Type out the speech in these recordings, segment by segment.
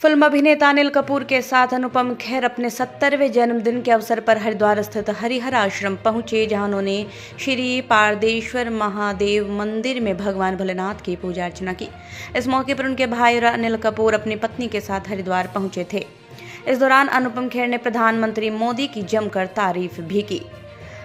Film अभिनेता अनिल कपूर के साथ अनुपम खेर अपने 70वें जन्मदिन के अवसर पर हरिद्वार स्थित हरिहर आश्रम पहुंचे, जहां उन्होंने श्री पारदेश्वर महादेव मंदिर में भगवान भोलेनाथ की पूजा अर्चना की। इस मौके पर उनके भाई और अनिल कपूर अपनी पत्नी के साथ हरिद्वार पहुंचे थे। इस दौरान अनुपम खेर ने प्रधानमंत्री मोदी की जमकर तारीफ भी की।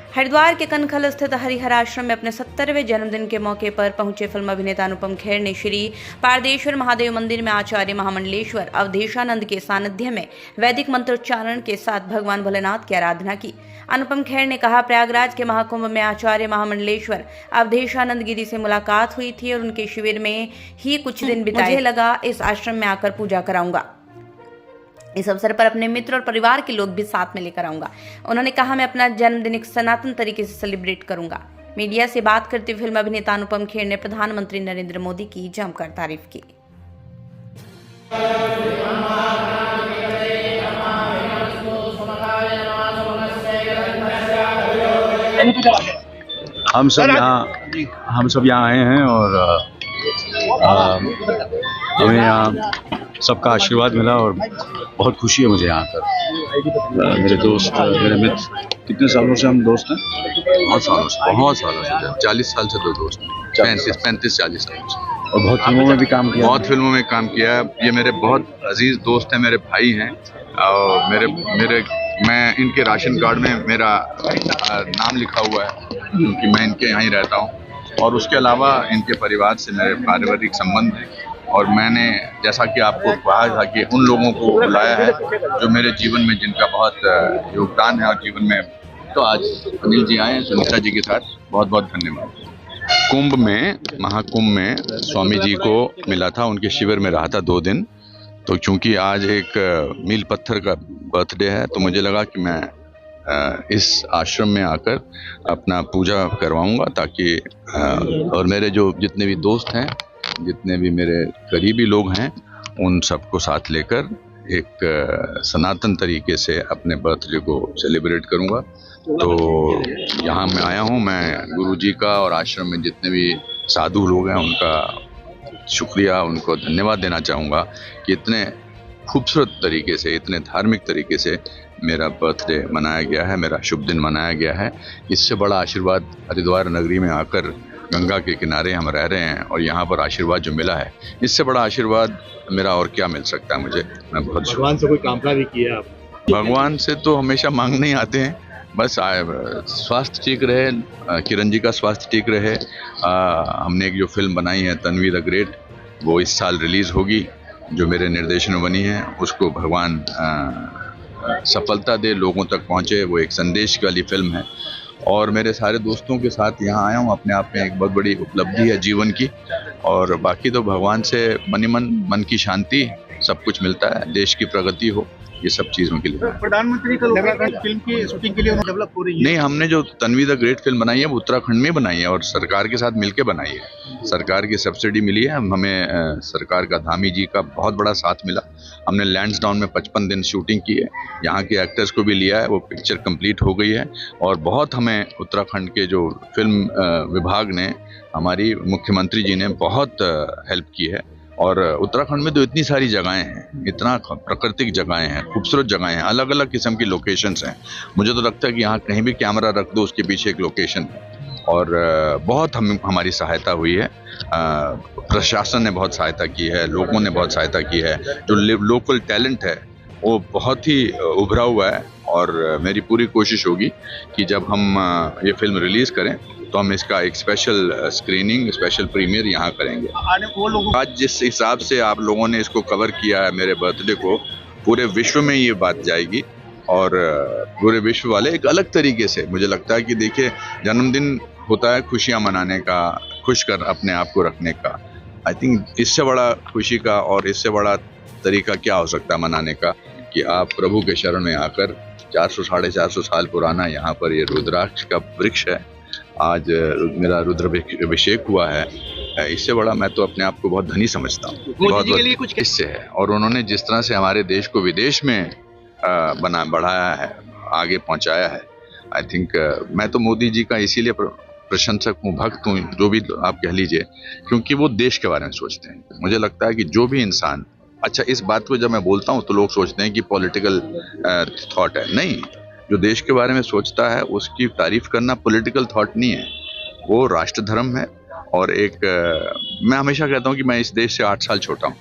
हरिद्वार के कनखल स्थित हरिहर आश्रम में अपने 70वें जन्मदिन के मौके पर पहुंचे फिल्म अभिनेता अनुपम खेर ने श्री पारदेश्वर महादेव मंदिर में आचार्य महामंडलेश्वर अवधेशानंद के सानिध्य में वैदिक मंत्रोच्चारण के साथ भगवान भोलेनाथ की आराधना की। अनुपम खेर ने कहा, प्रयागराज के महाकुंभ में आचार्य महामंडलेश्वर अवधेशानंद गिरी से मुलाकात हुई थी और उनके शिविर में ही कुछ दिन बिताए। मुझे लगा इस आश्रम में आकर पूजा कराऊंगा। इस अवसर पर अपने मित्र और परिवार के लोग भी साथ में लेकर आऊंगा। उन्होंने कहा, मैं अपना जन्मदिन एक सनातन तरीके से सेलिब्रेट करूंगा। मीडिया से बात करते हुए फिल्म अभिनेता अनुपम खेर ने प्रधानमंत्री नरेंद्र मोदी की जमकर तारीफ की। हम सब यहाँ आए हैं और हमें यहाँ सबका आशीर्वाद मिला और बहुत खुशी है मुझे यहाँ पर। मेरे दोस्त, मेरे मित्र, कितने सालों से हम दोस्त हैं? बहुत सालों से 40 साल से दो दोस्त हैं, 35-40 सालों से। और बहुत फिल्मों में भी काम किया। बहुत फिल्मों में काम किया। ये मेरे बहुत अजीज दोस्त हैं, मेरे भाई हैं और मैं इनके राशन कार्ड में मेरा नाम लिखा हुआ है क्योंकि मैं इनके यहाँ ही रहता हूँ। और उसके अलावा इनके परिवार से मेरे पारिवारिक संबंध हैं और मैंने जैसा कि आपको कहा था कि उन लोगों को बुलाया है जो मेरे जीवन में जिनका बहुत योगदान है और जीवन में, तो आज अनिल जी आए हैं सुनीता जी के साथ। बहुत बहुत धन्यवाद। महाकुंभ में स्वामी जी को मिला था, उनके शिविर में रहा था 2 दिन। तो चूंकि आज एक मील पत्थर का बर्थडे है तो मुझे लगा कि मैं इस आश्रम में आकर अपना पूजा करवाऊंगा ताकि और मेरे जो जितने भी दोस्त हैं, जितने भी मेरे करीबी लोग हैं, उन सबको साथ लेकर एक सनातन तरीके से अपने बर्थडे को सेलिब्रेट करूंगा। तो यहाँ मैं आया हूँ। मैं गुरुजी का और आश्रम में जितने भी साधु लोग हैं उनका शुक्रिया, उनको धन्यवाद देना चाहूँगा कि इतने खूबसूरत तरीके से, इतने धार्मिक तरीके से मेरा बर्थडे मनाया गया है, मेरा शुभ दिन मनाया गया है। इससे बड़ा आशीर्वाद हरिद्वार नगरी में आकर गंगा के किनारे हम रह रहे हैं और यहाँ पर आशीर्वाद जो मिला है, इससे बड़ा आशीर्वाद मेरा और क्या मिल सकता है मुझे। मैं बहुत भगवान से कोई कामना भी किया आप? भगवान से तो हमेशा मांगने ही आते हैं, बस स्वास्थ्य ठीक रहे, किरण जी का स्वास्थ्य ठीक रहे। हमने एक जो फिल्म बनाई है तन्वी द ग्रेट, वो इस साल रिलीज़ होगी, जो मेरे निर्देशन में बनी है। उसको भगवान सफलता दे, लोगों तक पहुँचे। वो एक संदेश वाली फिल्म है और मेरे सारे दोस्तों के साथ यहाँ आया हूँ। अपने आप में एक बहुत बड़ी उपलब्धि है जीवन की। और बाकी तो भगवान से मन की शांति, सब कुछ मिलता है, देश की प्रगति हो, ये सब चीज़ों के लिए। प्रधानमंत्री का फिल्म की शूटिंग के लिए डेवलप हो रही है? नहीं, हमने जो तन्वी द ग्रेट फिल्म बनाई है वो उत्तराखंड में बनाई है और सरकार के साथ मिलके बनाई है। सरकार की सब्सिडी मिली है हमें, सरकार का धामी जी का बहुत बड़ा साथ मिला। हमने लैंड्सडाउन में 55 दिन शूटिंग की है, यहाँ के एक्टर्स को भी लिया है, वो पिक्चर कंप्लीट हो गई है। और बहुत हमें उत्तराखंड के जो फिल्म विभाग ने, हमारी मुख्यमंत्री जी ने बहुत हेल्प की है। और उत्तराखंड में तो इतनी सारी जगहें हैं, इतना प्राकृतिक जगहें हैं, खूबसूरत जगहें हैं, अलग अलग किस्म की लोकेशंस हैं। मुझे तो लगता है कि यहाँ कहीं भी कैमरा रख दो, उसके पीछे एक लोकेशन है। और बहुत हमारी सहायता हुई है, प्रशासन ने बहुत सहायता की है, लोगों ने बहुत सहायता की है। जो लोकल टैलेंट है वो बहुत ही उभरा हुआ है और मेरी पूरी कोशिश होगी कि जब हम ये फिल्म रिलीज़ करें तो हम इसका एक स्पेशल स्क्रीनिंग, स्पेशल प्रीमियर यहाँ करेंगे। आज जिस हिसाब से आप लोगों ने इसको कवर किया है मेरे बर्थडे को, पूरे विश्व में ये बात जाएगी और पूरे विश्व वाले एक अलग तरीके से, मुझे लगता है कि देखिए, जन्मदिन होता है खुशियाँ मनाने का, खुश कर अपने आप को रखने का। आई थिंक इससे बड़ा खुशी का और इससे बड़ा तरीका क्या हो सकता है मनाने का कि आप प्रभु के शरण में आकर 400-450 साल पुराना यहाँ पर ये रुद्राक्ष का वृक्ष है, आज मेरा रुद्राभिषेक हुआ है। इससे बड़ा मैं तो अपने आप को बहुत धनी समझता हूँ। बहुत इससे है। और उन्होंने जिस तरह से हमारे देश को विदेश में बढ़ाया है, आगे पहुँचाया है, आई थिंक मैं तो मोदी जी का इसीलिए प्रशंसक हूँ, भक्त हूँ, जो भी आप कह लीजिए, क्योंकि वो देश के बारे में सोचते हैं। मुझे लगता है कि जो भी इंसान अच्छा, इस बात को जब मैं बोलता हूँ तो लोग सोचते हैं कि पॉलिटिकल थॉट है। नहीं, जो देश के बारे में सोचता है उसकी तारीफ करना पॉलिटिकल थॉट नहीं है, वो राष्ट्र धर्म है। और एक मैं हमेशा कहता हूँ कि मैं इस देश से 8 साल छोटा हूँ।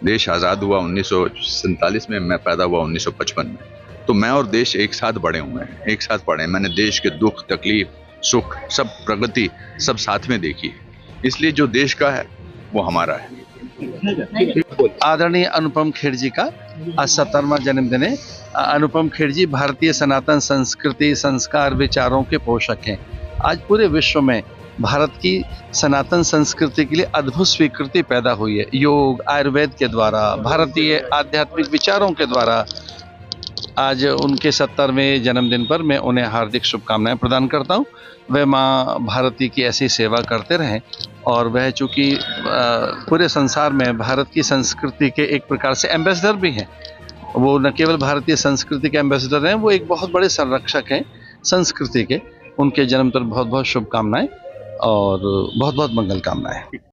देश आज़ाद हुआ 1947 में, मैं पैदा हुआ 1955 में। तो मैं और देश एक साथ बड़े हुए हैं, एक साथ पढ़े हैं। मैंने देश के दुख, तकलीफ, सुख, सब प्रगति सब साथ में देखी है। इसलिए जो देश का है वो हमारा है। आदरणीय अनुपम खेर जी का आज 70वां जन्मदिन है। अनुपम खेर जी भारतीय सनातन संस्कृति, संस्कार, विचारों के पोषक हैं। आज पूरे विश्व में भारत की सनातन संस्कृति के लिए अद्भुत स्वीकृति पैदा हुई है। योग, आयुर्वेद के द्वारा, भारतीय आध्यात्मिक विचारों के द्वारा। आज उनके 70वें जन्मदिन पर मैं उन्हें हार्दिक शुभकामनाएं प्रदान करता हूं। वह माँ भारती की ऐसी सेवा करते रहें और वह चूँकि पूरे संसार में भारत की संस्कृति के एक प्रकार से एम्बेसडर भी हैं। वो न केवल भारतीय संस्कृति के एम्बेसडर हैं, वो एक बहुत बड़े संरक्षक हैं संस्कृति के। उनके जन्म पर बहुत बहुत शुभकामनाएं और बहुत बहुत मंगल कामनाएं।